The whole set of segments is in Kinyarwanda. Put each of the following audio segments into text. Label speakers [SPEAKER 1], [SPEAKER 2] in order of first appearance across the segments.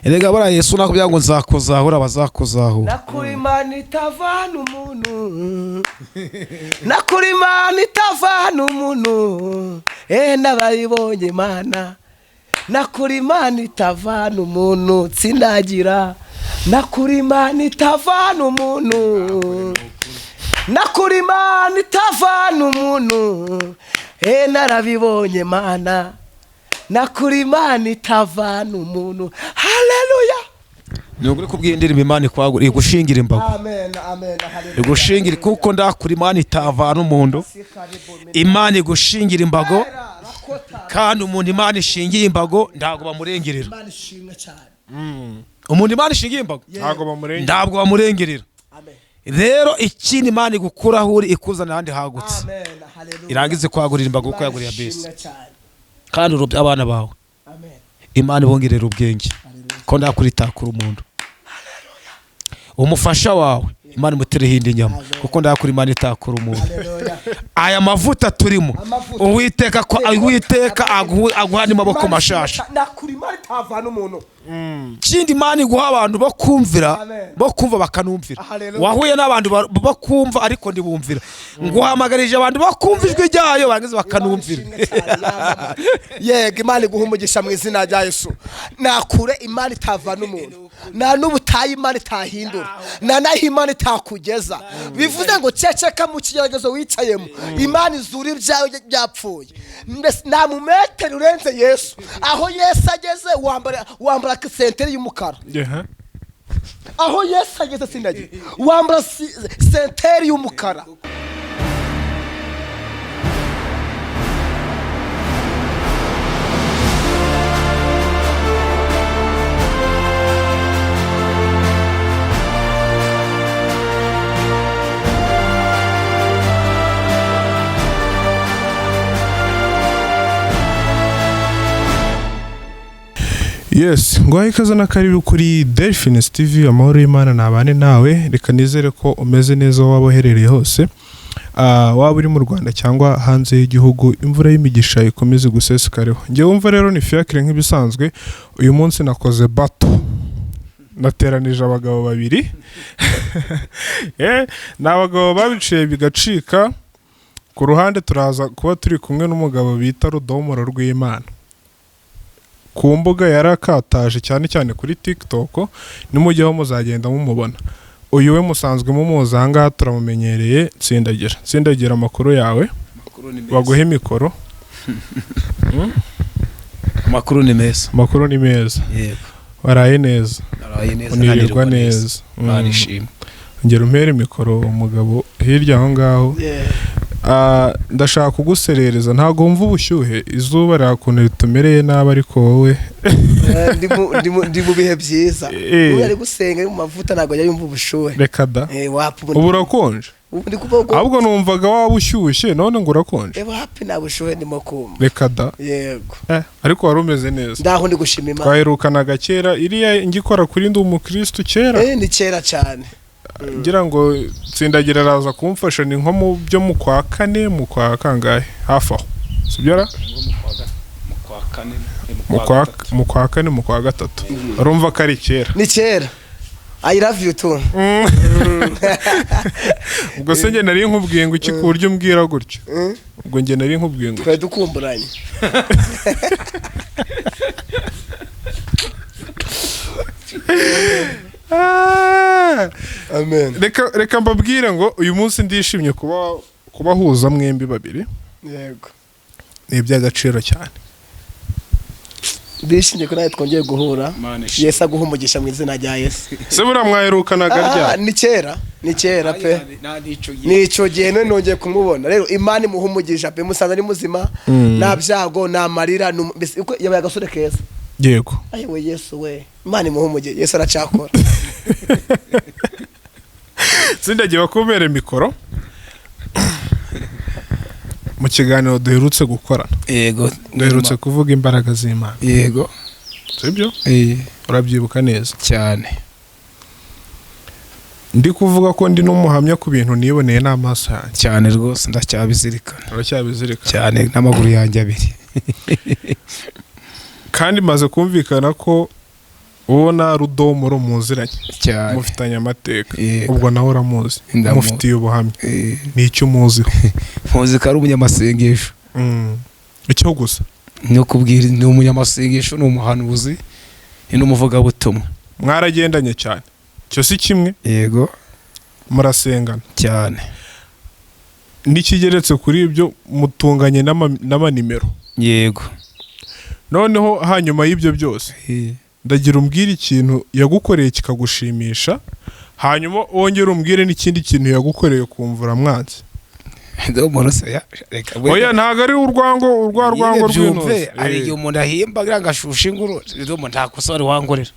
[SPEAKER 1] erega bara Yesu nakubya ngo nzakozahura bazakozahura
[SPEAKER 2] nakuri Imana itavana umuntu nakuri Imana itavana umuntu n'abayibonye Imana nakuri Imana itavana umuntu tsindagira nakuri Imana itavana umuntu nakuri Imana itavana umuntu narabibonye Imana nakuri Imana itavana umuntu haleluya
[SPEAKER 1] Nuguri kubwindira Imana kwagura igushingira imbago
[SPEAKER 2] amen amen haleluya
[SPEAKER 1] igushingira kuko ndakuri Imana itavana umuntu Imana igushingira imbago kandi umuntu Imana ishingiye imbago ndago bamurengerera
[SPEAKER 2] Imana ishimwe cyane
[SPEAKER 1] umuntu Imana ishingiye imbago ndago bamurengerera
[SPEAKER 2] amen
[SPEAKER 1] rero ikindi Imana igukuraho uri ikuzana handi hagutse
[SPEAKER 2] amen haleluya
[SPEAKER 1] irangize kwagurira imbago uko yaguriye bese
[SPEAKER 2] cyane
[SPEAKER 1] kandi urubye abana bawe
[SPEAKER 2] amen
[SPEAKER 1] Imana ibongerera ubwenge ko ndakuritakura umuntu umufasha wawe Imana imutereho indi nyama kuko ndakuri Imana itakura umuntu aya mavuta turimo uwiteka ko uwiteka aguha n'amaboko mashasha
[SPEAKER 2] nakuri Imana itavana umuntu
[SPEAKER 1] kindi Imana iguha abantu bo kumva bakanumvira wahuye n'abantu bo kumva ariko ndibumvira nguhamagarije abantu bo kumva ijwi ryayo barangiza bakanumvira
[SPEAKER 2] yego Imana iguha umugisha mu izina rya Yesu nakure Imana itavana umuntu na n'ubutayi Imana itahindura na naho Imana itakugeza bivuze ngo ceceka mu kigeragezo wicayemo Imana izura ibyawe byapfuye nta mumetero urenze Yesu aho Yesu ageze wambara senteri y'umukara aho Yesu ageze sindagira wambara senteri y'umukara
[SPEAKER 3] Yes, ngwaye ikaze na karibu kuri Derifins TV amahoro y'Imana nabane nawe reka nizere ko umeze neza waboherereye hose waba uri mu Rwanda cyangwa hanze y'igihugu imvura y'imigisha ikomeze gusesekareho ngiye wumva rero ni fiacre nk'ibisanzwe uyu munsi nakoze bato nateranije abagabo babiri n'abagabo babiciye bigacika ku ruhande turaza kuba turi kumwe n'umugabo bita RUDOMORO rw'Imana ku mbuga yarakataje cyane cyane kuri TikTok nimujyeho muzagenda mumubona uyu we musanzwe mumuza hanga turamumenyereye tsindagira amakuru yawe baguhe mikoro
[SPEAKER 1] amakuru ni meza
[SPEAKER 3] yego waraye neza unirwa neza
[SPEAKER 1] barishimye
[SPEAKER 3] ngera umpere mikoro umugabo hirya aho ngaho ndashaka kuguserereza ntago wumva ubushyuhe izuba rakuntu ritumereye nabi ariko wowe
[SPEAKER 2] ndi mu bihe byiza uri gusenga mu mavuta ntago yumva ubushyuhe
[SPEAKER 3] reka da ubu urakonje ahubwo numvaga waba ushyushye none ngo urakonje
[SPEAKER 2] hapi nta bushyuhe ndimo kumva
[SPEAKER 3] reka da
[SPEAKER 2] yego
[SPEAKER 3] ariko wari umeze neza
[SPEAKER 2] ndaho ndi gushima Imana
[SPEAKER 3] twaherukanaga kera iriya ngikora kuri ndi umukristo kera
[SPEAKER 2] ni kera cyane
[SPEAKER 3] ngira ngo tsindagira araza kumfasha ni nko mu byo mu kwa kane mu kwa kangahe hafi aho sibyara mu kwa kane mu kwa gatatu urumva ko ari kera
[SPEAKER 2] ni kera I love you too
[SPEAKER 3] ubwo se nge nari nkubwiye ngo iki ku buryo umbwira gutyo ubwo nge nari nkubwiye ngo
[SPEAKER 2] twe dukumburanye amen
[SPEAKER 3] reka mbabwire ngo uyu munsi ndishimye kubahuza mwembi babiri
[SPEAKER 2] yego
[SPEAKER 3] ni iby'agaciro cyane
[SPEAKER 2] ndishimye ko nawe twongeye guhura Yesu aguha umugisha mu izina rya Yesu
[SPEAKER 3] se buriya mwaherukanaga rya
[SPEAKER 2] ni kera pe nico gihe none nongeye kumubona rero Imana imuha umugisha pe musanze ari muzima nta byago nta marira uko yabaye agasore keza
[SPEAKER 3] yego
[SPEAKER 2] ayewe Yesu we Imana imuha umugisha Yesu aracakora
[SPEAKER 3] Tsindagiye bakumere mikoro mu kiganiro duherutse gukorana
[SPEAKER 1] yego
[SPEAKER 3] duherutse kuvuga imbaraga z'Imana
[SPEAKER 1] yego
[SPEAKER 3] sibyo urabyibuka neza
[SPEAKER 1] cyane
[SPEAKER 3] ndi kuvuga ko ndi n'umuhamya ku bintu niboneye n'amaso yanjye
[SPEAKER 1] cyane rwose ndacyabizirikana
[SPEAKER 3] cyane
[SPEAKER 1] n'amaguru yanjye abiri
[SPEAKER 3] kandi maze kumvikana ko ubona rudomoro muziranye
[SPEAKER 1] cyane
[SPEAKER 3] mufitanye amateka
[SPEAKER 1] Yego.
[SPEAKER 3] ubwo nawe uramuzi
[SPEAKER 1] Ndamuzi.
[SPEAKER 3] mufitiye ubuhamya ni icyo umuziho
[SPEAKER 1] muzi ko ari umunyamasengesho
[SPEAKER 3] icyo gusa
[SPEAKER 1] no kubwira ni umunyamasengesho ni umuhanuzi ni n'umuvugabutumwa
[SPEAKER 3] mwaragendanye cyane cyo si kimwe
[SPEAKER 1] yego
[SPEAKER 3] murasengana
[SPEAKER 1] cyane
[SPEAKER 3] n'ikigeretse kuri ibyo mutunganye n'amanimero
[SPEAKER 1] yego
[SPEAKER 3] noneho hanyuma y'ibyo byose ndagira umbwire ikintu yagukoreye kikagushimisha hanyuma wongere umbwire n'ikindi kintu yagukoreye kumvura mwanzi oya ntago ari urwango rw'intozi
[SPEAKER 1] ari igihe umuntu ahimba kugira ngo ashushe inguru domo nta kosa wari wangorera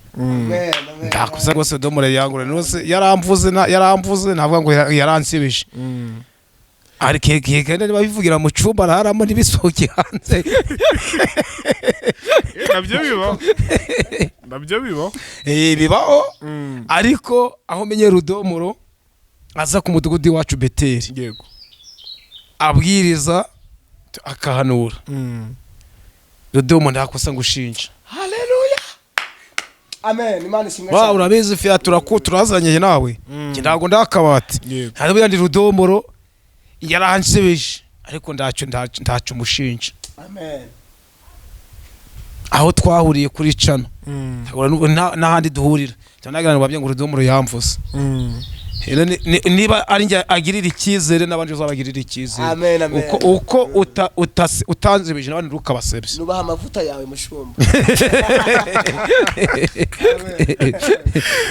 [SPEAKER 1] nta kosa rwose domo yangorera rwose yaramvuze navuga ngo yaransibije ari keke niba bivugira mu cyumba araramo ntibisohoke hanze
[SPEAKER 3] nabyo bibaho
[SPEAKER 1] bibaho ariko aho menye rudomoro aza ku mudugudu iwacu Beteri
[SPEAKER 3] yego
[SPEAKER 1] abwiriza akahanura rudomo nta kosa ngushinja
[SPEAKER 2] haleluya amen imana ishimwe
[SPEAKER 1] wa urabizi fiya turazanye nawe ntabwo ndakabati hari yandi rudomoro yaransibije ariko ndacyo umushinja
[SPEAKER 2] amen
[SPEAKER 1] aho twahuriye kuri cano n'ahandi duhurira cyanagira babye ngo rudomoro yamvuze niba ari njye agirira icyizere n'abandi uzabagirira icyizere uko utanzibije n'abandi ukabasebye
[SPEAKER 2] nubaha amavuta yawe mushumba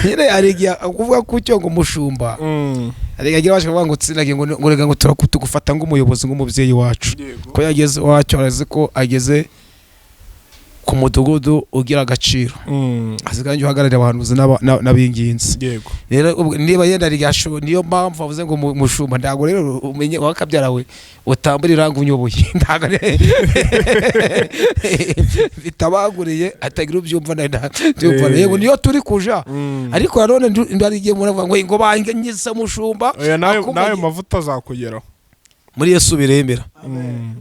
[SPEAKER 1] nyine ari igihe kuvuga ku cyo ngo mushumba ari igihe baje kuvuga ngo tsinage ngo rega ngo turakutugufata nk'umuyobozi nk'umubyeyi wacu ko yageze wacu arazi ko ageze ku mudugudu ugira agaciro aziganje uhagararira abahanuzi n'abinginzi
[SPEAKER 3] yego
[SPEAKER 1] rero niba yenda rigasho niyo mpamvu avuze ngo mushumba ndago rero umenye wakabyara we utambura iranga unyoboye ndago bitabaguriye atagira ubyumva ndumva yego niyo turi kuja ariko none ndarigiye muravuga ngo bangize mushumba
[SPEAKER 3] nawe mavuta azakugeraho
[SPEAKER 1] muri Yesu biremera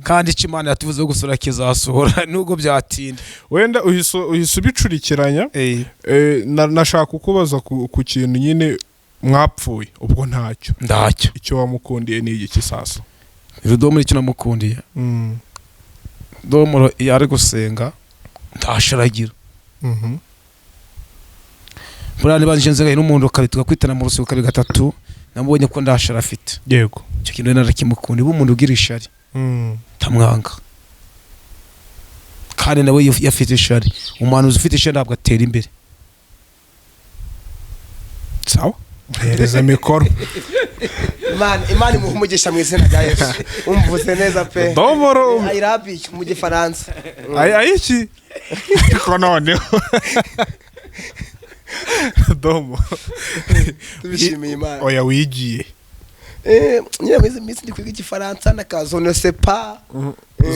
[SPEAKER 1] kandi Imana yatuvuze gusura kizasohora nubwo byatinda
[SPEAKER 3] wenda uhise ubicurikiranya nashaka kukubaza ku kintu nyine mwapfuye ubwo ntacyo icyo wamukundiye ni iki sasa
[SPEAKER 1] rudomoro icyo namukundiye domoro yari gusenga ntasharagira burane banje nzagaye n'umuntu ukabituka kwitana mu rusuko kabiri gatatu namubonye ko ndashara afite
[SPEAKER 3] yego
[SPEAKER 1] icyo kintu narakimukundi umuntu ugira ishari tamwanga kandi nawe yafite ishari umuhanuzi ufite ishari ntabwo atera imbere
[SPEAKER 3] sawa hereza mikoro
[SPEAKER 2] Imana imuha umugisha mu izina rya Yesu umvuze neza pe
[SPEAKER 3] domoro
[SPEAKER 2] ayirabi mu gifaransa
[SPEAKER 3] ayiki ko noneho domo
[SPEAKER 2] tubishimiye Imana
[SPEAKER 3] oya wigiye
[SPEAKER 2] nyine mwize ndi kwiga igifaransa na ka zone sepa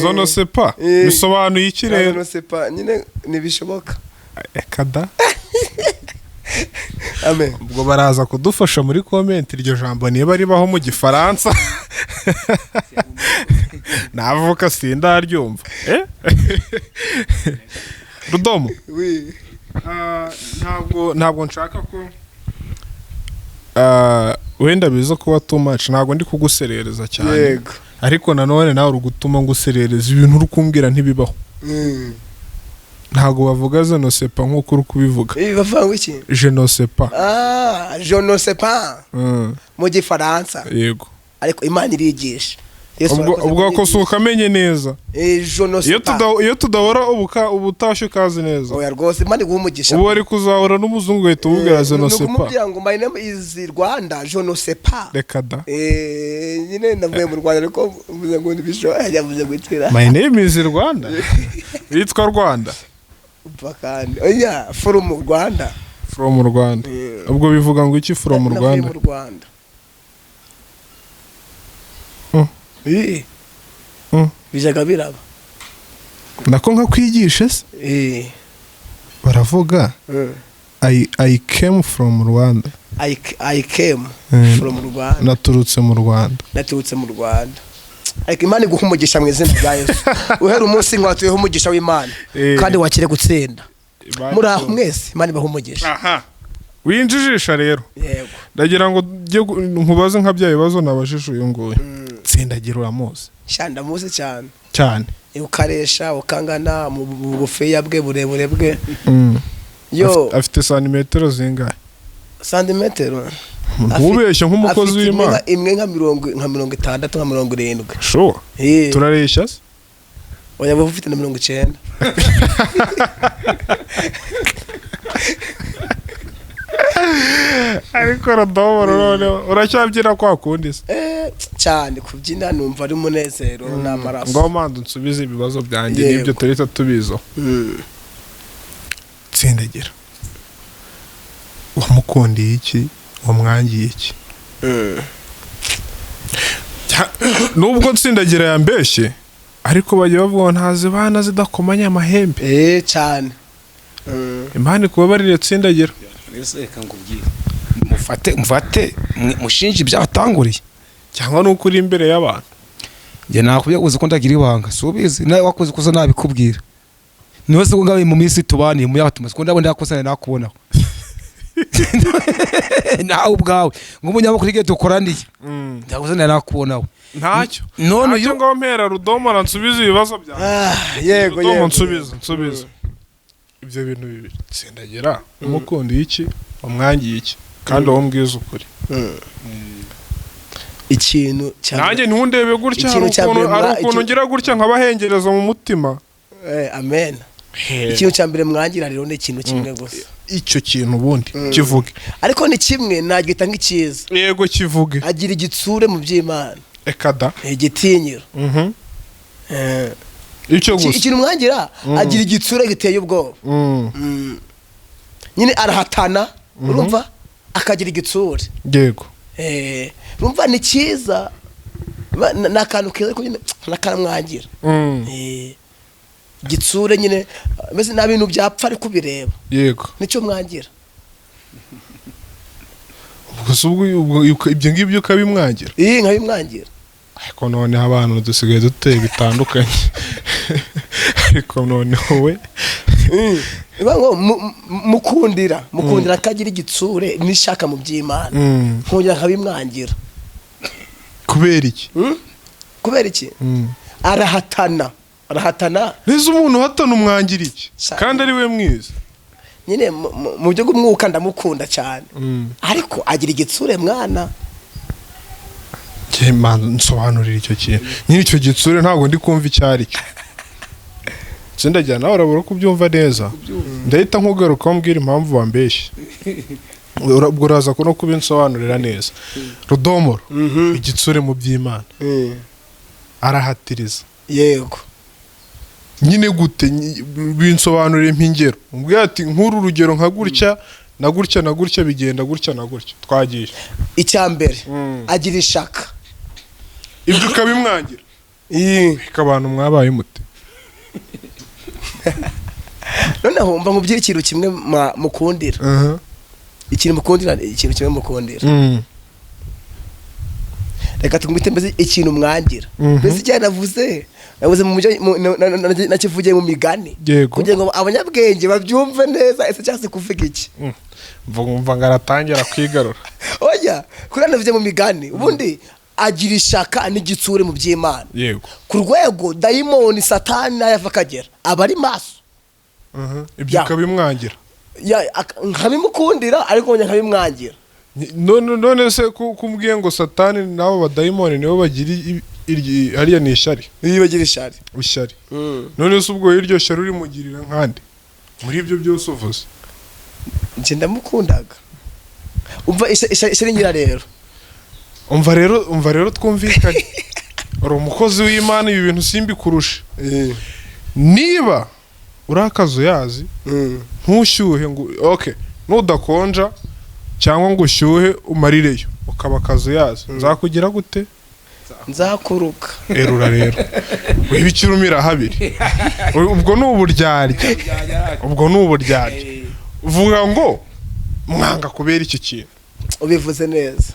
[SPEAKER 3] zone sepa bisobanuye iki rero
[SPEAKER 2] zone sepa nyine nibishoboka
[SPEAKER 3] ekada
[SPEAKER 2] amen
[SPEAKER 3] ubwo baraza kudufasha muri comment iryo jambo niba ribaho mu gifaransa navuka sindaryumva rudomo ntabwo nshaka ko wenda biza kuba too much ntabwo ndi kuguserereza cyane ariko nanone nawe urugutuma nguserereza ibintu uri kumbwira ntibibaho ntabwo bavuga je ne sais pas nk'uko uri kubivuga
[SPEAKER 2] bavuga iki
[SPEAKER 3] je ne sais pas
[SPEAKER 2] je ne sais pas mu gifaransa
[SPEAKER 3] yego
[SPEAKER 2] ariko Imana irigisha
[SPEAKER 3] ubwo ko ukamenye neza iyo tudahora ubutashye ukazi neza
[SPEAKER 2] oya rwose Imana iguha umugisha
[SPEAKER 3] ubu ari kuzahora n'umuzungu uhita umubwira je ne sais pas
[SPEAKER 2] numubwira ngo my name is Rwanda je ne sais pas
[SPEAKER 3] reka da
[SPEAKER 2] nyine navuye mu Rwanda ariko mvuze ngo nibishoboye yavuze gutira
[SPEAKER 3] my name is Rwanda yitwa Rwanda
[SPEAKER 2] kandi oya from Rwanda ubwo bivuga ngo iki from Rwanda bijaga biraba
[SPEAKER 3] nako nka kwigisha se baravuga I came from Rwanda
[SPEAKER 2] I came from Rwanda
[SPEAKER 3] naturutse mu Rwanda
[SPEAKER 2] ariko Imana iguha umugisha mu izina rya Yesu uhera umunsi nk'watuyeho umugisha w'Imana kandi wakire gutsinda muri aho mwese Imana ibahumugisha.
[SPEAKER 3] aha winjijisha rero
[SPEAKER 2] Yego.
[SPEAKER 3] ndagira ngo nkubaze nka bya bibazo nabajije uyu nguyu Tsindagira uramuzi
[SPEAKER 2] Shanda muzi cyane
[SPEAKER 3] cyane
[SPEAKER 2] ukaresha ukangana mu bugufiya bwe burebure bwe. Yo
[SPEAKER 3] afite santimetero zingahe?
[SPEAKER 2] santimetero
[SPEAKER 3] ntubeshye nk'umukozi w'Imana.
[SPEAKER 2] Imwe nka 60 nka 70 nka 70.
[SPEAKER 3] Sure. Turareshya se?
[SPEAKER 2] Oya bava ufite na 90.
[SPEAKER 3] Ariko Rudomoro none uracyabyina kwa kundi se?
[SPEAKER 2] Cyane kubyina numva ari umunezero n'amaraso.
[SPEAKER 3] Ngo manda nsubize ibibazo byanjye nibyo turita tubizo. Tsindagira. Wamukundiye iki? Wamwangiye iki? Nubwo Tsindagira yambeshye ariko bajye bavuga ntazi bana zidakomanya amahembe.
[SPEAKER 2] Cyane.
[SPEAKER 3] Imana kubabarire Tsindagira.
[SPEAKER 1] Reka ngubwire. Mufate mushinje byatanguriye.
[SPEAKER 3] Cyangwa nuko uri imbere y'abantu.
[SPEAKER 1] Nge nakubye uzi ko ndagira ibanga. Subizi nawe wakoze kuza nabikubwira. Niwe se ngabe mu minsi tubaniye mu yakatumaze ko ndabona yakosana nakubonaho. Nawe ubwawe nk'umunyamakuru igihe dukoraniye. Ndakosana nakubonaho.
[SPEAKER 3] Ntacyo. None yo ngo mpera Rudomoro nsubize ibibazo byawe.
[SPEAKER 2] Yego
[SPEAKER 3] yego. Nsubize. Ibyo bintu bibiri. Tsindagira umukundi iki? Wamwangiye iki? Kandi wombwiza ukuri.
[SPEAKER 2] Ikintu cyane.
[SPEAKER 3] Nanjye ntundebe gutya ari ukuntu ngira gutya nkabahengereza mu mutima.
[SPEAKER 2] Amen. Ikintu cyambere mwangira rero ni ikintu kimwe gusa.
[SPEAKER 3] Icyo kintu ubundi kivuge.
[SPEAKER 2] Ariko ni kimwe nagita nk'ikiza.
[SPEAKER 3] Yego kivuge.
[SPEAKER 2] Agira igitsure mu by'Imana.
[SPEAKER 3] Ekada.
[SPEAKER 2] Igitinyiro.
[SPEAKER 3] Icyo gusa.
[SPEAKER 2] Ikintu mwangira agira igitsure giteye ubwoba. Nyine arahatana urumva akagira igitsure.
[SPEAKER 3] Yego.
[SPEAKER 2] Urumva ni cyiza nakantu keza ko nyine nakamwangira. Gitsure nyine meze na bintu byapfa ariko bireba.
[SPEAKER 3] Yego.
[SPEAKER 2] Nicyo mwangira.
[SPEAKER 3] Ubwo ibyo ngibyo ukabimwangira.
[SPEAKER 2] Nkabimwangira.
[SPEAKER 3] Ariko none abantu dusigaye duteye bitandukanye. Ariko none wowe
[SPEAKER 2] Ibango mukundira akagira igitsure nishaka mu by'Imana. Nkongera nkabimwangira.
[SPEAKER 3] Kubera iki?
[SPEAKER 2] Kubera iki? Arahatana.
[SPEAKER 3] Neza umuntu hatana umwangira iki? Kandi ari we mwiza.
[SPEAKER 2] Nyine mu byo gumwuka ndamukunda cyane. Ariko agira igitsure mwana.
[SPEAKER 3] Nsobanurira icyo kintu. Nyine icyo gitsure ntabwo ndi kumva icyari cyo. Tsindagira nawe urabura kubyumva neza. Ndahita nkugaruka mbwira impamvu wambeshye. Ubwo uraza no kubinsobanurira neza. Rudomoro igitsure mu by'Imana. Arahatiriza.
[SPEAKER 2] Yego.
[SPEAKER 3] Nyine gute binsobanurire impingero. Umbwira ati nkuru rugero nka gutya na gutya bigenda gutya na gutya. Twagiye. Icyambere
[SPEAKER 2] agira ishaka.
[SPEAKER 3] Ibyo ukabimwangira. Abantu mwabaye mute.
[SPEAKER 2] Noneho mba nkubwira ikintu kimwe mukundira. Ikintu mukundira ikintu kimwe mukundira. Reka tumwite mbese ikintu mwangira. Mbese cyane navuze mu nakivugiye mu migani kugira ngo abanyabwenge babyumve neza ese cyase kuvuga iki.
[SPEAKER 3] Mva ngaratangira kwigarura.
[SPEAKER 2] Oya kuri navuze mu migani ubundi agira ishaka n'igitsure mu by'Imana.
[SPEAKER 3] Yego.
[SPEAKER 2] Ku rwego dayimoni satani nayava kagera abari maso.
[SPEAKER 3] Ibyo kabimwangira.
[SPEAKER 2] Nkabimukundira ariko nkabimwangira.
[SPEAKER 3] None se kumbwiye ngo satani nabo badayimoni nibo bagira hariya ni ishyari.
[SPEAKER 2] Bagira ishyari.
[SPEAKER 3] Ishyari. None se ubwo iryo shyari uri mugirira nkande muri ibyo byose uvuze.
[SPEAKER 2] Nje ndamukundaga. Umva ishyari ngira rero.
[SPEAKER 3] Umva rero twumvikanye. Uri umukozi w'Imana ibi bintu simbi kurusha. Niba urakazo yazi ntushyuhe ngo okay nudakonja cyangwa ngo ushyuhe umarireyo ukaba akazo yazi nzakugira gute?
[SPEAKER 2] Nzakuruka.
[SPEAKER 3] Erura rero wibikirumira habiri. Ubwo n'uburyarya. Vuga ngo mwanga kubera iki kintu.
[SPEAKER 2] Ubivuze neza.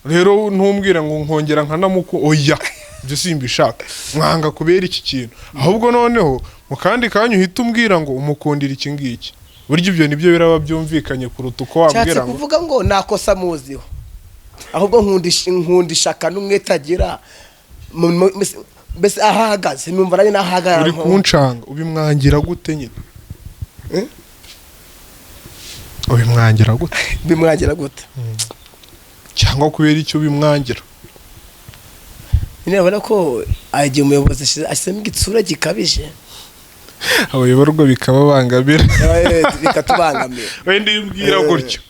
[SPEAKER 3] Rero ntumbwira ngo nkongera nkanamuko oya. Byo simbishaka. Mwanga kubera iki kintu. Ahubwo noneho mu kandi kanyu uhita umbwira ngo umukundira iki ngiki. buryo ibyo nibyo biraba byumvikanye kuruta uko wambwira ngo
[SPEAKER 2] kuvuga ngo nakosa muziho ahubwo nkundishaka n'umwetagira mbese ahagaze numva nari nahagara
[SPEAKER 3] uri kuncanga ubimwangira gute nyine
[SPEAKER 2] bimwangira gute
[SPEAKER 3] cyangwa kubera icyo bimwangira
[SPEAKER 2] nyine abona ko agiye umuyobozi ashyizemo igitsura gikabije
[SPEAKER 3] abayoborwa bikababangamira
[SPEAKER 2] bikatubangamira
[SPEAKER 3] wenda iyo umbwira gutyo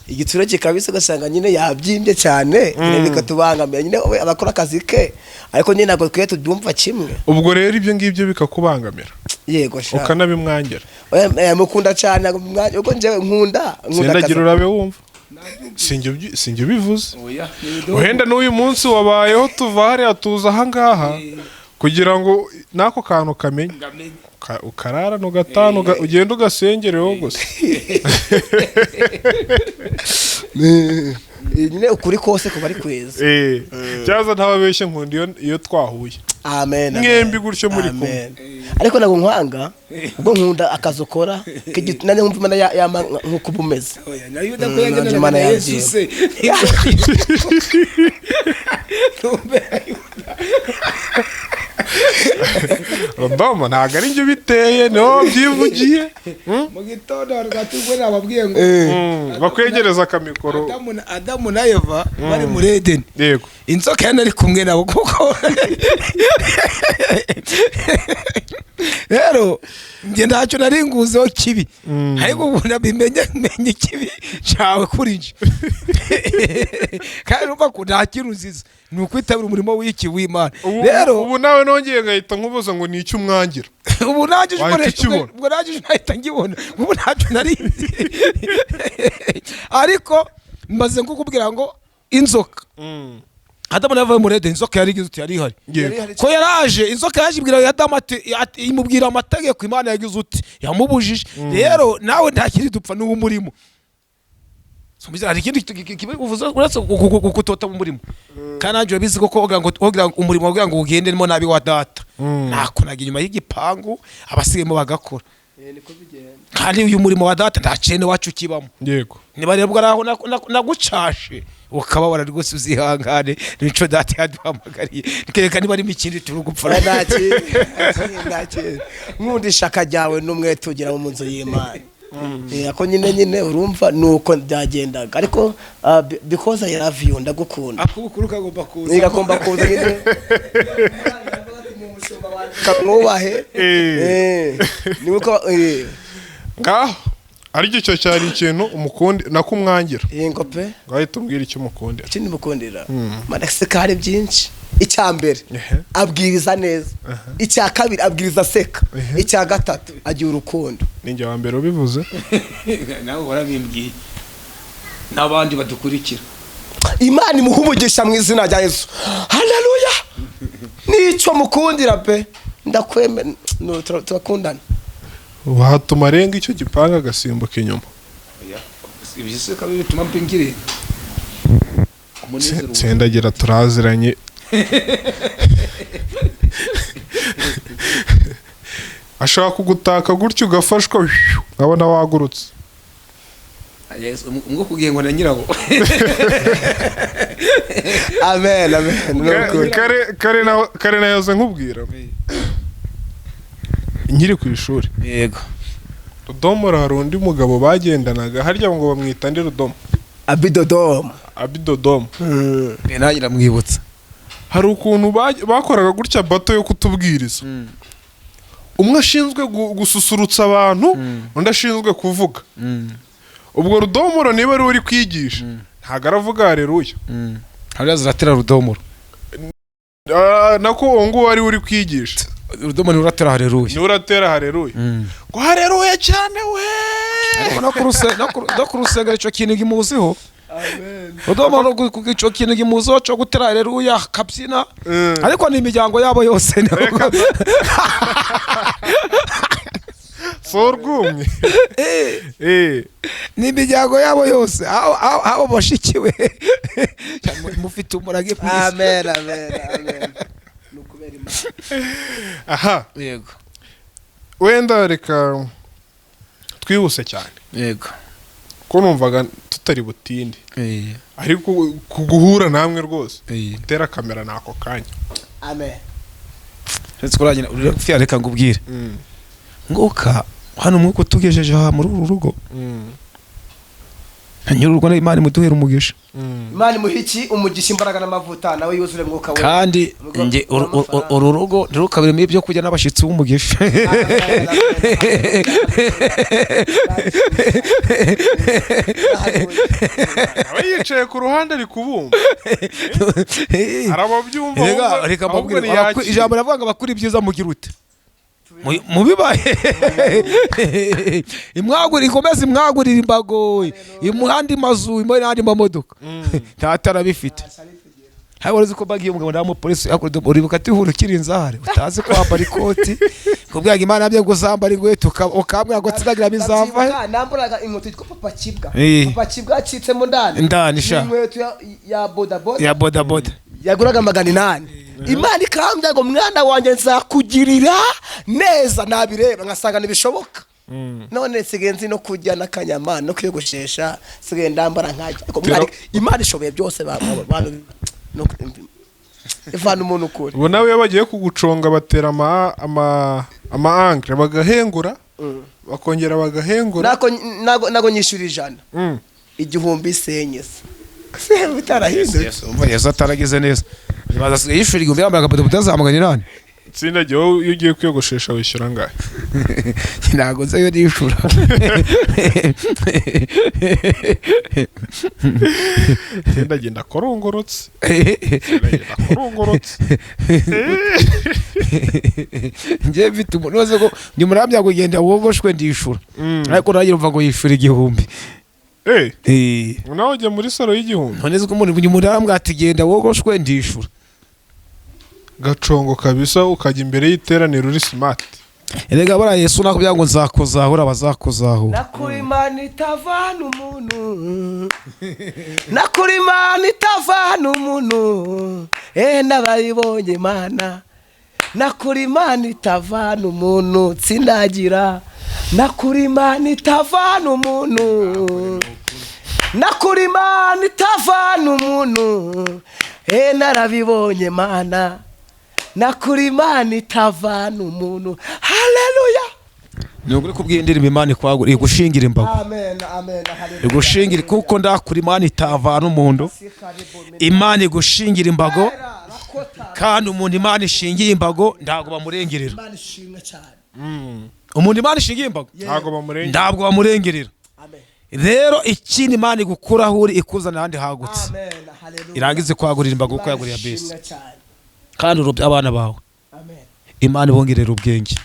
[SPEAKER 2] igitsura kikabise ugasanga nyine yabyimbye cyane bikatubangamira nyine abakora akazi ke ariko nyine ntabwo twe tubyumva kimwe
[SPEAKER 3] ubwo rero ibyo ngibyo bikakubangamira
[SPEAKER 2] yego sha
[SPEAKER 3] ukanabimwangira
[SPEAKER 2] mukunda cyane ubwo njyewe nkunda
[SPEAKER 3] Sindagira urabe wumva sinjye ubivuze wenda n'uyu munsi wabayeho tuva hariya tuza ahangaha kugira ngo n'ako kantu kamenye ukarara n'ugatanu ugenda ugasengereho gusa
[SPEAKER 2] nyine ukuri kose kuba ari kweza
[SPEAKER 3] cyaza ntababeshye nkunda iyo twahuye
[SPEAKER 2] amen
[SPEAKER 3] mwembi gutyo muri kumwe
[SPEAKER 2] ariko ntabwo nkwanga ubwo nkunda akazi ukora nane nkumva imana yama nk'uko uba umeze
[SPEAKER 1] nayo udakwiyagana na Yesu se
[SPEAKER 3] Rodoma ntabwo ari njye biteye niho byivugiye
[SPEAKER 1] mu gitondo rwatugwe nababwiye ngo
[SPEAKER 3] bakwegereza akamikoro
[SPEAKER 1] Adamu na Eva bari muri Edeni
[SPEAKER 3] yego
[SPEAKER 1] inzoka yana ari kumwe nabo kuko rero njye ntacyo nari nguzeho kibi ariko ubu nabimenye ikibi cyawe kuri nje kandi urumva ko nta kintu nziza ni ukwitabira umurimo w'iki w'Imana rero
[SPEAKER 3] ubu nawe nongeye ngahita nkubuza ngo ni icyo umwangira
[SPEAKER 1] ubu nanjye ubwo nanjye nahita ngibona ubu ntacyo nari ariko maze kukubwira ngo inzoka Adamu navuye muri Edeni inzoka yari igize yari ihari ko yaraje inzoka yaje ibwira Adamu ati imubwira amategeko Imana yagize uti yamubujije rero nawe nta kiri dupfa n'uwo murimo Sumbiza hari ikindi kibivuze uretse gutota mu murimo kandi nanjye bizi ko ogira ngo umurimo ogira ngo ugendemo nabi wa data nakonaga inyuma y'igipangu abasigemo bagakora kandi uyu murimo wa data nta cene wacu kibamo
[SPEAKER 3] yego
[SPEAKER 1] niba rero bwaraho nagucashe ukaba wara rwose uzihangane nico data yaduhamagariye nikereka niba ari mikindi turugupfura
[SPEAKER 2] ndaki nkundishaka ryawe n'umwete ugira mu nzu y'Imana ako nyine urumva nuko byagendaga ariko because I love you ndagukunda
[SPEAKER 1] akubukuru kagomba kuza
[SPEAKER 2] nigagomba kuza nyine kamwubahe nibuko
[SPEAKER 3] ngaho ari cyo cyari ikintu umukundi nakumwangira
[SPEAKER 2] yego pe
[SPEAKER 3] ngahita umbwira icyo umukundira
[SPEAKER 2] ikindi mukundira madaseka hari byinshi icyambere abwiriza neza icya kabiri abwiriza seka icya gatatu agiye urukundo
[SPEAKER 3] ninjye wa mbere ubivuze
[SPEAKER 1] nawe warabimbwiye n'abandi badukurikira
[SPEAKER 2] Imana imuhumugisha mu izina rya Yesu haleluya nicyo mukundira pe ndakwemera turakundana
[SPEAKER 3] wahatuma arenga icyo gipanga agasimbuka inyuma
[SPEAKER 1] ibise kabiri bituma mpingire
[SPEAKER 3] Sindagira turaziranye ashaka kugutaka gutyo ugafashwa nkabona wagurutse
[SPEAKER 1] ngo kugiye ngo na nyiraho
[SPEAKER 2] amen
[SPEAKER 3] kare nayoze nkubwira nkiri ku ishuri
[SPEAKER 1] yego
[SPEAKER 3] Rudomoro hari undi mugabo bagendanaga harya ngo bamwita ndi Rudomo Abidodomo
[SPEAKER 1] nagira mwibutsa
[SPEAKER 3] hari ukuntu bakoraga gutya bato yo kutubwiriza umwe ashinzwe gususurutsa abantu undi ashinzwe kuvuga ubwo Rudomoro niba ari uri kwigisha ntago aravuga haleluya
[SPEAKER 1] hariya ziratera Rudomoro
[SPEAKER 3] nako uwo nguwo ari uri kwigisha
[SPEAKER 1] Rudomoro uratera haleluya ngo haleluya cyane we ariko no kurusega ico kintu gimuziho Rudomoro ico kintu gimuziho cyo gutera haleluya kabyina ariko ni imiryango yabo yose
[SPEAKER 3] sorgumye
[SPEAKER 1] ni imiryango yabo yose aho bashikiwe mufite umurage
[SPEAKER 2] amen
[SPEAKER 3] aha
[SPEAKER 1] yego
[SPEAKER 3] wenda reka twihuse cyane
[SPEAKER 1] yego
[SPEAKER 3] ko numvaga tutari butinde ariko kuguhura namwe rwose utera kamera nako kanya
[SPEAKER 2] amen
[SPEAKER 1] ndetse kuragina urafya reka ngubwire ngoka hano mwuko tugejeje ha muri uru rugo hanyururwa na Imana imuduhera umugisha
[SPEAKER 2] Imana muhiki umugisha imbaraga n'amavuta nawe yuzure mwuka we
[SPEAKER 1] kandi nge uru rugo ntirukabiremo ibyo kujya n'abashitsi b'umugisha
[SPEAKER 3] aba yicaye ku ruhande ari kubumva arababyumva
[SPEAKER 1] ijambo ravuga ngo abakuri ibyiza mugira ute mubibaye imwagurira ikomeza imwagurira imbago imuhandi mazu imwe n'andi mamodoka ntatara bifite hawe uzi ko bagiye umugabo ndamo police uribuka ati huru kirinzare utazi kwambara ikoti kubwaga Imana byo gusambara ingweto ukamwe ngo tsindagira bizava
[SPEAKER 2] namburaga inkweto yitwa papa kibwa acitse mu ndani
[SPEAKER 1] sha
[SPEAKER 2] inkweto ya boda yaguraga 800 Imana ikambya ngo mwana wanjye nzakugirira neza nabireba ngasanga nibishoboka none sigenzi no kujya nakanyama no kwiyogoshesha sigaye ndambara nkajya Imana ishoboye byose bantu no ivana umuntu kuri
[SPEAKER 3] ubu nawe bagiye kuguconga batera ama angle bagahengura bakongera bagahengura
[SPEAKER 2] nago nyishura 100 igihumbi senyese bitarahinduye
[SPEAKER 1] umva Yesu ataragize neza baza yishura igihumbi yambaga butazamugana nani
[SPEAKER 3] tsindagiye iyo ugiye kwiyogoshesha wishyura ngahe
[SPEAKER 1] ntago nzi yo nishura
[SPEAKER 3] ndagenda korongorotse
[SPEAKER 1] nje mfite umuntu wese ko ndi murambya kugenda wogoshwe ndishura ariko nagira umva ngo yishura igihumbi
[SPEAKER 3] nawe ujya muri salo y'igihumbi
[SPEAKER 1] none ko umuntu arambwa ati genda wogoshwe ndishura
[SPEAKER 3] gacongo kabisa ukajya imbere y'iteraniro uri smart
[SPEAKER 1] erega bara Yesu nakubya ngo nzakozahura bazakozahura
[SPEAKER 2] nakuri Imana itavana umuntu nakuri Imana itavana umuntu nabayibonye Imana nakuri Imana itavana umuntu tsindagira nakuri Imana itavana umuntu nakuri Imana itavana umuntu narabibonye Imana nakuri Imana itavana umuntu haleluya
[SPEAKER 1] nuguri kubwindirima Imana kwagura igushingira imbago
[SPEAKER 2] amen haleluya
[SPEAKER 1] igushingira kuko ndakuri Imana itavana umuntu Imana igushingira imbago kandi umuntu Imana ishingiye imbago ndago bamurengerera
[SPEAKER 2] Imana ishimwe cyane
[SPEAKER 1] umuntu Imana ishingiye imbago ndago bamurengerera rero ikindi Imana igukuraho uri ikuzana handi hagutse irangize kwagurira imbago uko yaguriye bese kandi urubye abana bawe Imana ibongerera ubwenge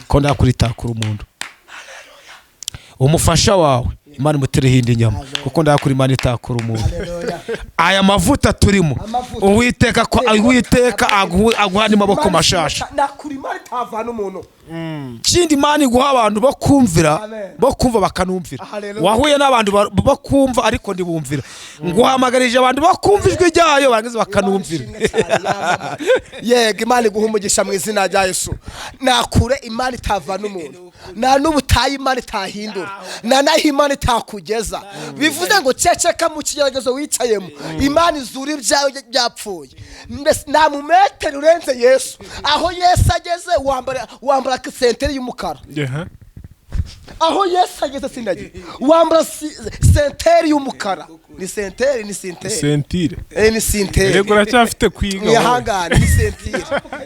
[SPEAKER 1] ko ndakuritakura umuntu umufasha wawe Imana imutereho indi nyama kuko ndakuri Imana itakura umuntu aya mavuta turimo Uwiteka aguhana amaboko mashasha
[SPEAKER 2] nakuri Imana itavana umuntu
[SPEAKER 1] kindi Imana iguha abantu bakumva bakanumvira wahuye n'abantu bakumva ariko ndibumvira nguhamagarije abantu bakumva ijwi ryayo barangiza bakanumvira
[SPEAKER 2] yego Imana iguha umugisha mu izina rya Yesu nakure Imana itavana umuntu na n'ubutayi Imana itahindura na naho Imana itakugeza bivuze ngo ceceka mu kigeragezo wicayemo Imana izura ibyawe byapfuye nta mumetero urenze Yesu aho Yesu ageze wambara senteri y'umukara aho Yesu ageze sindagira wambara senteri y'umukara ni senteri ni sentire
[SPEAKER 3] yego racyafite kwiga
[SPEAKER 2] yahangana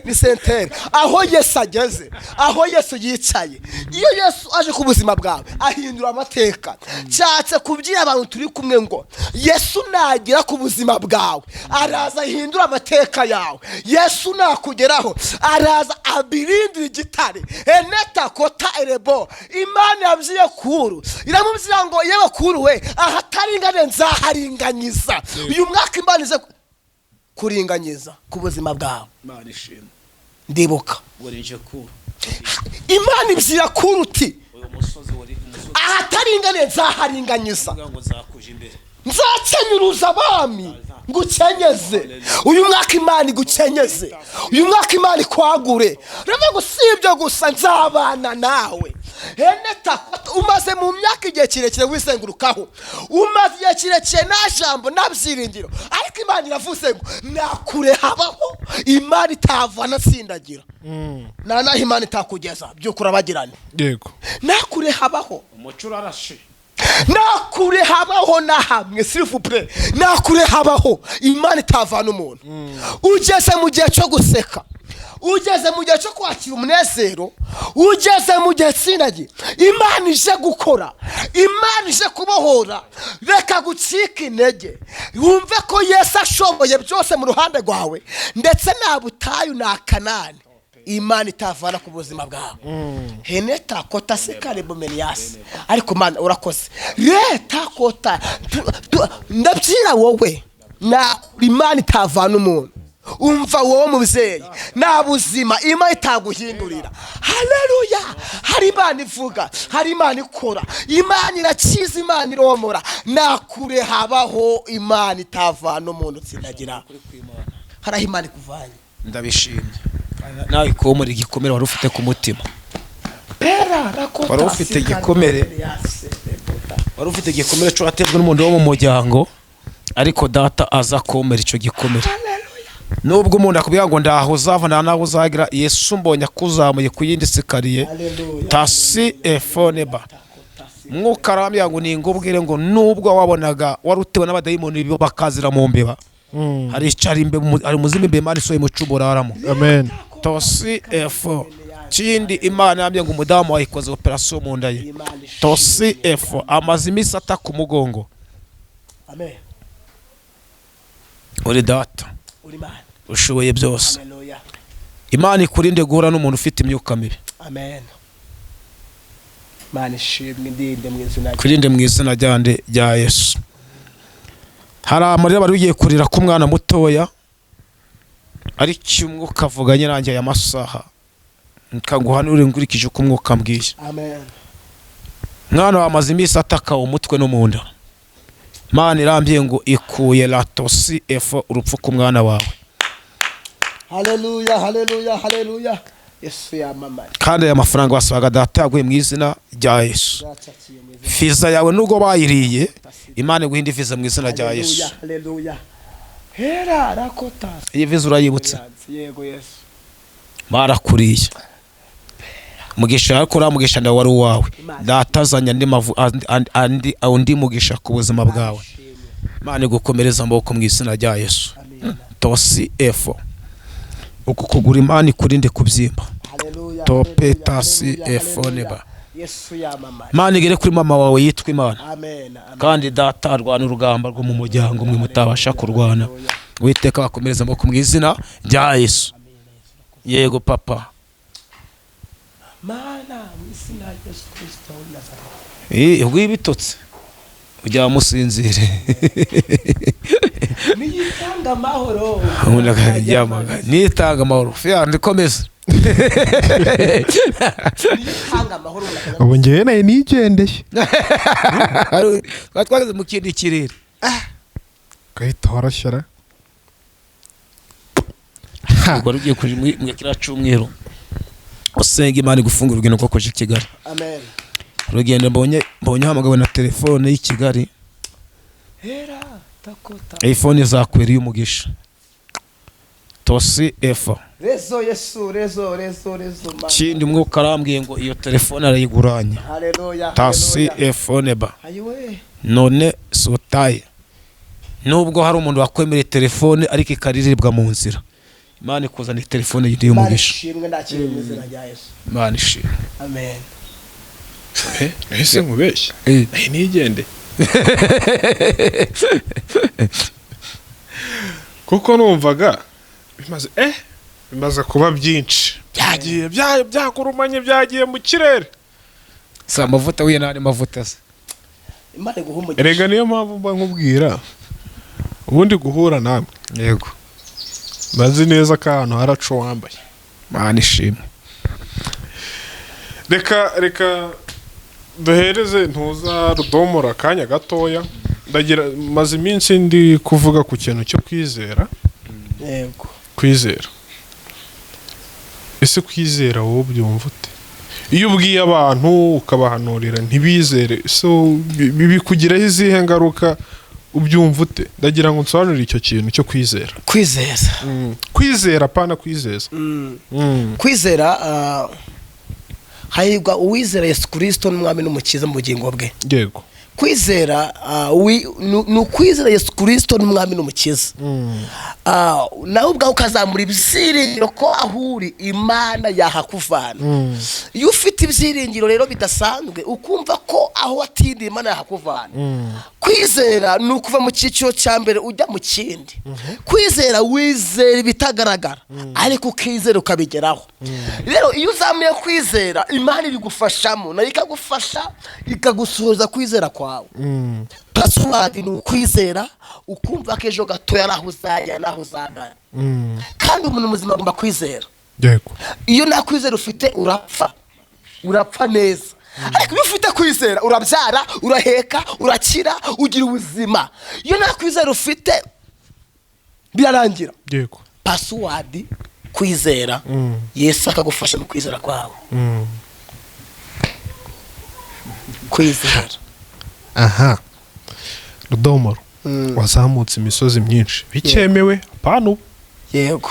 [SPEAKER 2] ni senteri aho Yesu ageze aho Yesu yicaye iyo Yesu aje ku buzima bwawe ahindura amateka cyatse kubyira abantu turi kumwe ngo Yesu nagira ku buzima bwawe araza ahindura amateka yawe Yesu nakugeraho araza abirindira igitare eneta kota erebo Imana yabyiye kuru iramubwira ngo yewe kuru we ahataringane nzaharinganyiza uyu mwaka Imana ize kuringanyiza ku buzima bwawe
[SPEAKER 1] Imana ishimwe
[SPEAKER 2] ndibuka
[SPEAKER 1] warinje kuru
[SPEAKER 2] Imana ibyira kuru uti ahataringane nzaharinganyiza
[SPEAKER 1] ngo zakuje imbere
[SPEAKER 2] nzakenyuruza abami ngukenyeze uyu mwaka Imana igukenyeze uyu mwaka Imana ikwagure rero ngo sibyo gusa nzabana nawe heneta umaze mu myaka igihe kirekire wisengurukaho umaze igihe kirekire nta jambo nta byiringiro ariko Imana iravuze ngo nakure habaho Imana itavana tsindagira naho Imana itakugeza byukura bagirane
[SPEAKER 3] yego
[SPEAKER 2] nakure habaho
[SPEAKER 1] umuco urarashe
[SPEAKER 2] nakure habaho na hamwe s'il vous plaît nakure habaho Imana itavana umuntu ugeze mu gihe cyo guseka ugeze mu gihe cyo kwakira umunezero ugeze mu gihe tsindagira Imana ije gukora Imana ije kubohora reka gucika intege wumve ko Yesu ashoboye byose mu ruhande rwawe ndetse nta butayu na Kanani Imana itavana ku buzima bwawe heneta kota se karebo menias ariko Mana urakoze leta kota ndabyira wowe na Imana itavana umuntu umva wowe mubyeyi nta buzima Imana itaguhindurira haleluya hari Imana ivuga hari Imana ikora Imana irakiza Imana iromora nakure habaho Imana itavana umuntu tsindagira hari Imana ikuvanye
[SPEAKER 1] ndabishimye nawe komora igikomere wari ufite ku mutima wari ufite igikomere cyo atebwe n'umuntu wo mu muryango ariko data aza komera icyo gikomere nubwo umuntu akubwira ngo ndaho uzava naho uzagira Yesu mbonye akuzamuye ku yindi sikariye tasi efoneba mwuka arambwira ngo ningubwire ngo nubwo wabonaga wari utewe n'abadayimoni bakazira mu mbeba hari icyari imbe ari muzima imbe Imana isoye mu cuburaramo
[SPEAKER 3] amen
[SPEAKER 1] tosi efo kindi Imana yambye ngo umudamu wayikoze operation mu nda ye tosi efo amaze iminsi ataka umugongo
[SPEAKER 2] amen
[SPEAKER 1] uri data
[SPEAKER 2] uri Imana
[SPEAKER 1] ushoboye byose
[SPEAKER 2] haleluya
[SPEAKER 1] Imana ikurinde guhura n'umuntu ufite imyuka mibi
[SPEAKER 2] amen Imana ishimwe ndinde mu izina
[SPEAKER 1] kurinde mu izina rya Yesu hari amarira bari ugiye kurira ku mwana mutoya ari cy'umwuka avuganye nanjye aya masaha nkaguhanura ngurikije uko umwuka mbwiye
[SPEAKER 2] amen
[SPEAKER 1] mwana wamaze iminsi ataka umutwe no mu nda Imana irambye ngo ikuye latosi efo urupfu ku mwana wawe
[SPEAKER 2] haleluya haleluya haleluya Yesu yamamaye
[SPEAKER 1] kandi aya mafaranga wasabaga data yaguye mu izina rya Yesu fiza yawe nubwo bayiriye Imana iguhinde viza mu izina rya Yesu
[SPEAKER 2] haleluya hera rakota
[SPEAKER 1] iyi viza urayibutse
[SPEAKER 2] yego Yesu
[SPEAKER 1] barakuriye mugisha ariko uramugisha ndawe wari uwawe data azanya andi mugisha ku buzima bwawe Imana igukomereza amaboko mu izina rya Yesu tosi efo uku kugura Imana ikurinde kubyimba tope tasi efo neba
[SPEAKER 2] Yesu yamamaye
[SPEAKER 1] Imana igere kuri mama wawe yitwa Imana
[SPEAKER 2] amen
[SPEAKER 1] kandi data arwana urugamba rwo mu muryango mwe mutabasha kurwana Uwiteka bakomereza amaboko mu izina rya Yesu yego papa
[SPEAKER 2] Mana mu izina rya Yesu Kristo Nazareth
[SPEAKER 1] ubwo ibitotse ujya musinzire
[SPEAKER 2] niyitanga amahoro
[SPEAKER 1] nitanga amahoro fiya ndikomeza
[SPEAKER 2] niyitanga amahoro
[SPEAKER 3] ubu ngewe nayo nigendeye
[SPEAKER 1] twageze mu kindi kirere
[SPEAKER 3] gahita horashyara
[SPEAKER 1] ubwo rugiye kuri mu kira cyumweru usenga Imana igufungura urugendo rwo koje Kigali
[SPEAKER 2] amen
[SPEAKER 1] urugendo mbonye hamagawe na telefone y'i Kigali
[SPEAKER 2] hera takota
[SPEAKER 1] iPhone zakwiriye umugisha tosi efo
[SPEAKER 2] rezo Yesu rezo
[SPEAKER 1] kindi umwuka arambwiye ngo iyo telefone arayiguranye
[SPEAKER 2] haleluya
[SPEAKER 1] tasi efo neba
[SPEAKER 2] ayiwe
[SPEAKER 1] none sotaye nubwo hari umuntu wakwemereye telefone ariko ikaririrwa mu nzira Imana ikuzana telefone yindi y'umugisha
[SPEAKER 2] shimwe ndakire mu izina rya Yesu
[SPEAKER 1] Imana ishimwe
[SPEAKER 2] amen
[SPEAKER 3] ese nkubeshye nayo nigende kuko numvaga bimaze kuba byinshi byagiye byakurumanye byagiye mu kirere
[SPEAKER 1] si amavuta wiye n'andi mavuta se
[SPEAKER 2] Imana iguhumugisha
[SPEAKER 3] erega niyo mpamvu mba nkubwira ubundi guhura namwe
[SPEAKER 1] yego
[SPEAKER 3] bazi neza ko ahantu haracu wambaye
[SPEAKER 1] Imana ishimwe
[SPEAKER 3] reka duhereze ntuza rudomora akanya gatoya ndagira maze iminsi ndi kuvuga ku kintu cyo kwizera
[SPEAKER 2] yego
[SPEAKER 3] kwizera ese kwizera wowe byumva ute iyo ubwiye abantu ukabahanurira ntibizere so bikugiraho izihe ngaruka ubyumva ute ndagira ngo nsobanurire icyo kintu cyo kwizera kwizera pana kwizeza
[SPEAKER 2] kwizera hahirwa uwizera Yesu Kristo n'umwami n'umukiza mu bugingo bwe
[SPEAKER 3] yego
[SPEAKER 2] kwizera ni ukwizera Yesu Kristo n'umwami n'umukiza nawe ubwawe ukazamura ibyiringiro ko ahuri Imana yahakuvana iyo ufite ibyiringiro rero bidasanzwe ukumva ko aho watindiye Imana yahakuvana kwizera ni ukuva mu cyiciro cya mbere ujya mu kindi kwizera wizera ibitagaragara ariko ukizera ukabigeraho rero iyo uzamuye kwizera Imana ibigufashamo nayo ikagufasha ikagusuhuza kwizera kwawe password ni ukwizera ukumva ko ejo gato yaraho uzajya naho uzagana kandi umuntu muzima agomba kwizera
[SPEAKER 3] yego
[SPEAKER 2] iyo nta kwizera ufite urapfa neza ariko iyo ufite kwizera urabyara uraheka urakira ugira ubuzima iyo nta kwizera ufite birarangira
[SPEAKER 3] yego
[SPEAKER 2] password kwizera Yesu akagufasha mu kwizera kwawe kwizera
[SPEAKER 3] aha rudomoro wazamutse imisozi myinshi bikemewe apana
[SPEAKER 2] yego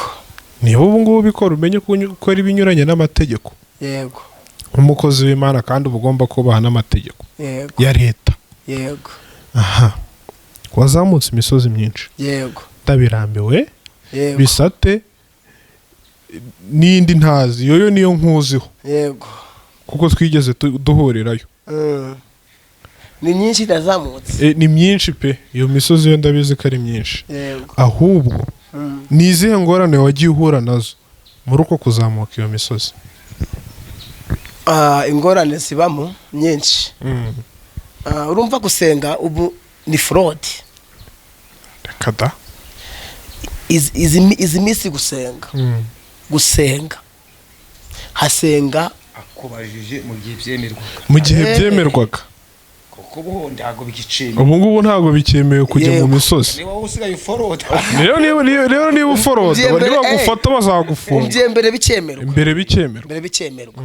[SPEAKER 3] niba ubu ngubu bikora umenye gukora ibinyuranye n'amategeko
[SPEAKER 2] yego
[SPEAKER 3] nk'umukozi w'Imana kandi uba ugomba kubaha n'amategeko ya leta
[SPEAKER 2] yego
[SPEAKER 3] aha wazamutse imisozi myinshi
[SPEAKER 2] yego
[SPEAKER 3] ndabirambiwe bisate n'indi ntazi yoyo niyo nkuziho
[SPEAKER 2] yego
[SPEAKER 3] kuko twigeze duhurirayo
[SPEAKER 2] ni nyinshi ndazamutse
[SPEAKER 3] ni myinshi pe iyo misozi yo ndabizi ko ari myinshi ahubwo ni izihe ngorane wagiye uhura nazo muri uko kuzamuka iyo misozi
[SPEAKER 2] ingorane zibamo nyinshi urumva gusenga ubu ni fraud
[SPEAKER 3] kada
[SPEAKER 2] izi minsi gusenga hasenga
[SPEAKER 1] akubajije mu gihe byemerwaga
[SPEAKER 3] mu gihe byemerwaga
[SPEAKER 1] kuko ubu ntago bikiceye
[SPEAKER 3] ubu ngubu ntago bikemewe kujya mu misozi
[SPEAKER 1] niba usigaye uforoda
[SPEAKER 3] rero niba uforoda niba gufata bazagufunga
[SPEAKER 2] mbere bikemerwa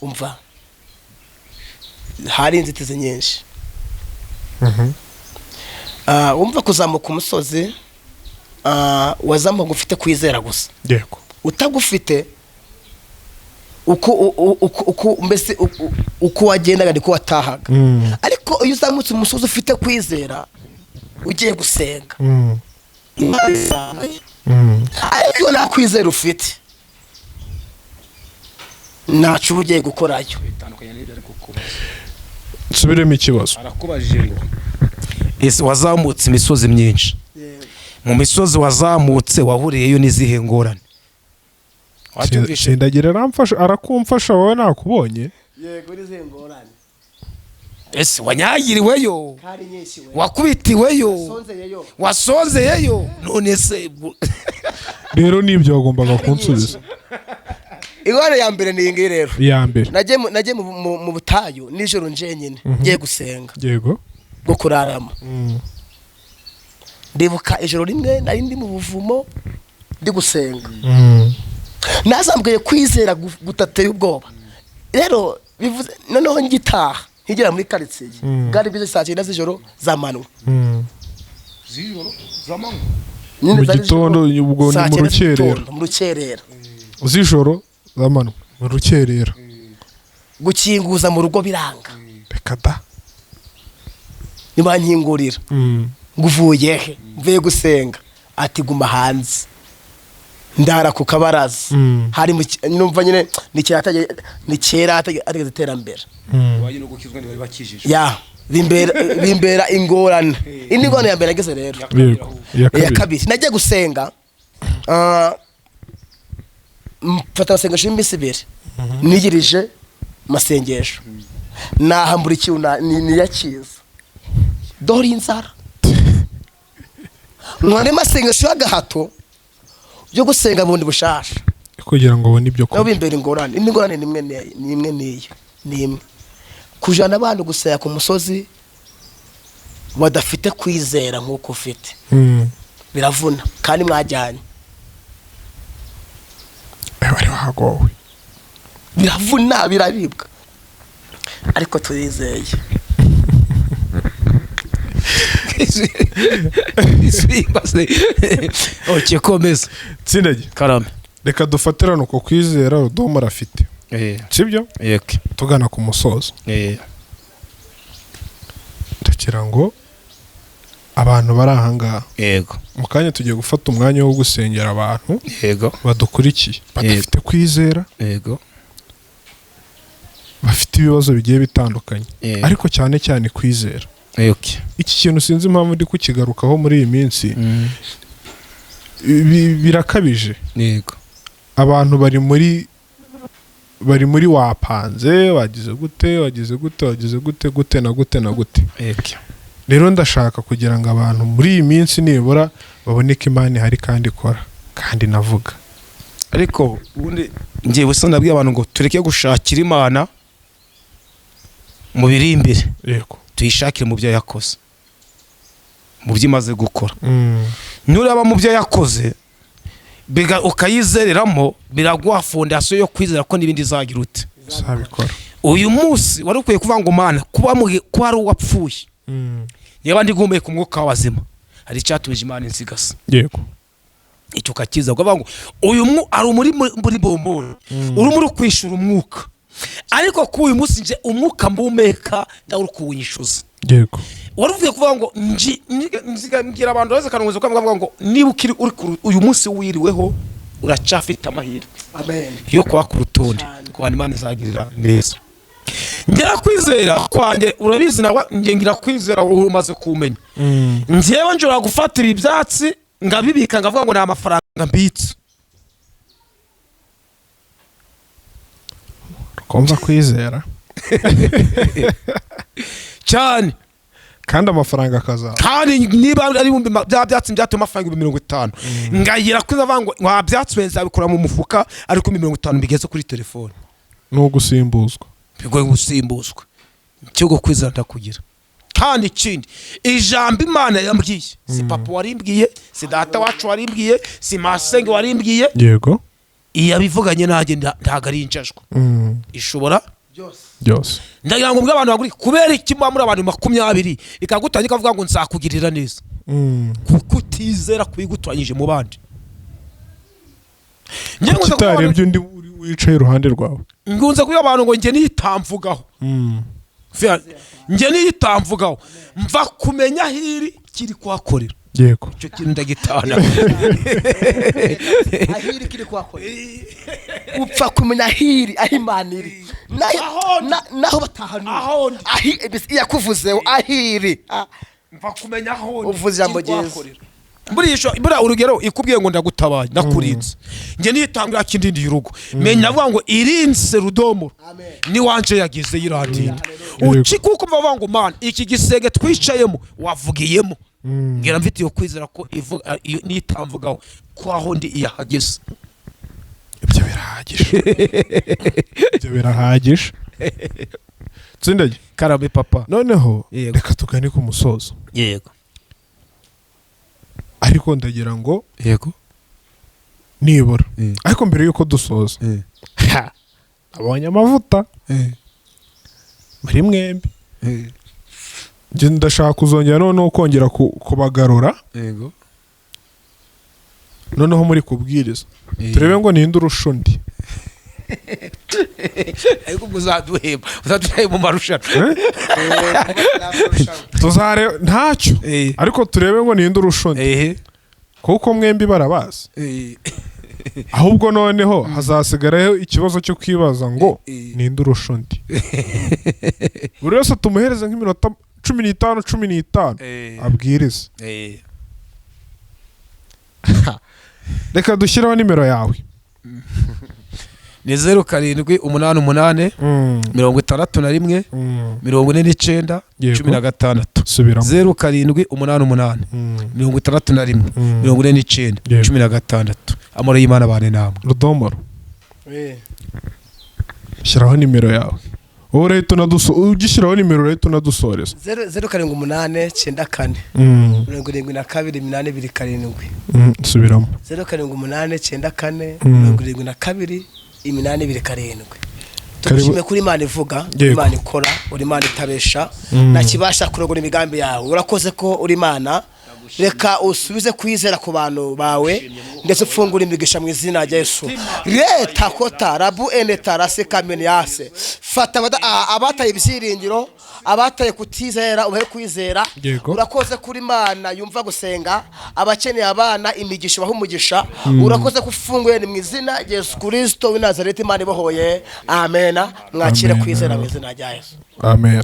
[SPEAKER 2] umva hari inzitizi nyinshi umva kuzamuka umusozi wazamuka ufite kwizera gusa
[SPEAKER 3] yego
[SPEAKER 2] utagufite uko wagendaga niko watahaga ariko iyo uzamutse umusozi ufite kwizera ugiye gusenga ariko nta kwizera ufite ntacyo uba ugiye gukorayo
[SPEAKER 3] nsubiremo ikibazo
[SPEAKER 1] arakubajije ese wazamutse imisozi myinshi mu misozi wazamutse wahuriyeyo n'izihe ngorane
[SPEAKER 3] Sindagira arakumfasha wowe nakubonye
[SPEAKER 2] yego n'izihe ngorane
[SPEAKER 1] ese wanyagiriweyo wakubitiweyo wasonzeyeyo none se
[SPEAKER 3] rero nibyo wagombaga kunsubiza
[SPEAKER 2] ingorane ya mbere ni iyi rero
[SPEAKER 3] ya mbere
[SPEAKER 2] nagiye mu butayu nijoro njenyine ngiye gusenga
[SPEAKER 3] yego
[SPEAKER 2] bwo kurarama ndibuka ijoro rimwe nari ndi mu buvumo ndi gusenga nazambwiye kwizera gutateye ubwoba rero bivuze noneho ngitaha nkigera muri quartier bwari bize saa 9 z'ijoro z'amanywa
[SPEAKER 3] mu gitondo ubwo ni mu rukerera z'ijoro z'amanywa mu rukerera
[SPEAKER 2] gukinguza mu rugo biranga
[SPEAKER 3] reka da
[SPEAKER 2] nibankingurira nguvuye he mvuye gusenga ati guma hanze ndara ku kabaraza hari numva nyine ni kera ategeze iterambere
[SPEAKER 1] waje no gukizwa ni bakijije
[SPEAKER 2] ya bimbera ingorane indi ngorane ya mbere ageze rero ya kabiri nagiye gusenga mfata abasengesho iminsi ibiri nigirije masengesho nahambura icyuna niyakiza dore inzara mwari masengesho y'agahato byo gusenga bundi bushasha
[SPEAKER 3] kugira ngo ubone ibyo
[SPEAKER 2] kurya bimbera ingorane indi ngorane ni imwe kujana abantu gusaya ku musozi badafite kwizera nk'uko ufite biravuna kandi mwajyanye
[SPEAKER 3] bari bagowe
[SPEAKER 2] biravuna biraribwa ariko turizeye
[SPEAKER 1] oke komeza
[SPEAKER 3] Tsindagi
[SPEAKER 1] karame
[SPEAKER 3] reka dufatirane uko kwizera Rudomoro afite sibyo
[SPEAKER 1] yeke
[SPEAKER 3] tugana ku musozo ndagira ngo abantu bari ahangaha
[SPEAKER 1] yego
[SPEAKER 3] mu kanya tugiye gufata umwanya wo gusengera abantu
[SPEAKER 1] yego
[SPEAKER 3] badukurikiye badafite kwizera
[SPEAKER 1] yego
[SPEAKER 3] bafite ibibazo bigiye bitandukanye ariko cyane cyane kwizera iki kintu sinzi impamvu ndi kukigarukaho muri iyi minsi birakabije
[SPEAKER 1] yego
[SPEAKER 3] abantu bari muri wapanze wagize gute na gute rero ndashaka kugira ngo abantu muri iyi minsi nibura babone ko Imana ihari kandi ikora kandi navuga
[SPEAKER 1] ariko ubundi ngiye busa nabwiye abantu ngo tureke gushakira Imana mu biri imbere
[SPEAKER 3] yego
[SPEAKER 1] tuyishakire mu byo yakoze mu byo imaze gukora nuraba mu byo yakoze ukayizereramo biraguha fondasiyo yo kwizera ko n'ibindi izagira ute
[SPEAKER 3] zabikora
[SPEAKER 1] uyu munsi wari ukwiye kuvuga ngo Mana kuba ari uwapfuye yaba ndi guhumeka umwuka w'abazima hari icyatumije Imana insigasa
[SPEAKER 3] yego
[SPEAKER 1] icyo kakiza ukavuga ngo uyu ari muri bomboni uri muri kwishura umwuka ariko ku uyu munsi nje umwuka mbumeka ndawuri kuwunyishuza
[SPEAKER 3] yego
[SPEAKER 1] wari uvuye kuvuga ngo nzigamira abantu bose kanunguza ukavuga ngo niba ukiri uyu munsi wiriweho uracafite amahirwe
[SPEAKER 2] amen
[SPEAKER 1] yo kwa ku rutonde kwa Imana izagirira neza ngera kwizera kwanjye urabizi nawe ngira kwizera umaze kumenya ngewe njora gufatira ibyatsi ngabibika ngavuga ngo ni amafaranga mbitse
[SPEAKER 3] komva kwizera
[SPEAKER 1] cyane
[SPEAKER 3] kandi amafaranga akaza
[SPEAKER 1] kandi niba ari bya byatsi byatuma amafaranga 50 ngagira kwizava ngo wa byatsi benza bikora mu mufuka ariko 50 bigeze kuri telefone
[SPEAKER 3] no gusimbuzwa
[SPEAKER 1] bigoye gusimbuzwa cyo kwizera ndakugira kandi ikindi ijambo Imana yambwiye si papa warimbwiye si data wacu warimbwiye si masenge warimbwiye
[SPEAKER 3] yego
[SPEAKER 1] iyabivuganye nage ndagari injajwe ishobora
[SPEAKER 2] byose
[SPEAKER 1] ndagira ngo mbwa abantu baguri kubera iki muri abantu 20 ikagutanyika avuga ngo nzakugirira neza kutizera kwigutwanyije mu bandi
[SPEAKER 3] ngengo ndarebye undi wicaye iruhande rwawe
[SPEAKER 1] ngunze kuyo abantu ngo nge nitamvugaho nge nitamvugaho mva kumenya hiri kiri kwakorera
[SPEAKER 3] yego
[SPEAKER 1] cyo kintu ndagitana
[SPEAKER 2] ahiri kiri kwakorera upfa kumenya hiri ahimaniri naho batahanu ahi yakuvuzeho ahiri
[SPEAKER 1] mva kumenya aho
[SPEAKER 2] uvuze ijambo ryiza
[SPEAKER 1] buriya urugero ikubwiye ngo ndagutabaye ndakurinze nge nitambira kindindi y'urugo menya avuga ngo irinse Rudomoro ni wanje yagize yirandinda uci kuko bavuga ngo Mana iki gisenge twicayemo wavugiyemo ngira mfite yo kwizera ko nitamvugaho ko aho ndi iyahageze
[SPEAKER 3] ibyo birahagije Tsindagi
[SPEAKER 1] karame papa
[SPEAKER 3] noneho reka tugane ku musozo
[SPEAKER 1] yego
[SPEAKER 3] ariko ndagira ngo
[SPEAKER 1] yego
[SPEAKER 3] nibura ariko mbere yuko dusoza abonye amavuta muri mwembi nje ndashaka kuzongera noneho kongera kubagarura
[SPEAKER 1] yego
[SPEAKER 3] noneho muri kubwiriza turebe ngo ninde urusha undi
[SPEAKER 1] ariko muzaduheba mu marushanwa
[SPEAKER 3] tuzare ntacyo ariko turebe ngo ninde urusha undi kuko mwembi barabazi ahubwo noneho hazasigaraho ikibazo cyo kwibaza ngo ninde urusha undi buri wese tumuhereze nk'iminota 15 abwiriza reka dushyiraho nimero yawe
[SPEAKER 1] ni 0788 61 49 16
[SPEAKER 3] subiramo
[SPEAKER 1] 0788 61 49 16 amoro y'Imana bane namwe
[SPEAKER 3] Rudomoro shyiraho nimero yawe urahita ugishyiraho nimero urahita unadusoreza
[SPEAKER 2] 0788 94 72
[SPEAKER 3] subiramo
[SPEAKER 2] 0788 94 72 7. tugushime kuri Imana ivuga, Imana ikora, uri Imana itabesha, nakibasha kurogora imigambi yawe. Urakoze ko uri Imana, reka usubize kwizera ku bantu bawe ndetse ufungura imigisha mu izina rya Yesu. Leta kota rabu eneta rase kameniase, fata abataye ibyiringiro, abataye kutizera ubahe kwizera. Urakoze kuri Imana yumva gusenga, abakeneye abana imigisha baho umugisha. Urakoze kufunguye mu izina rya Yesu Kristo w'i Nazareti, Imana ibohoye. Amen. Mwakire kwizera mu izina rya Yesu.
[SPEAKER 3] Amen.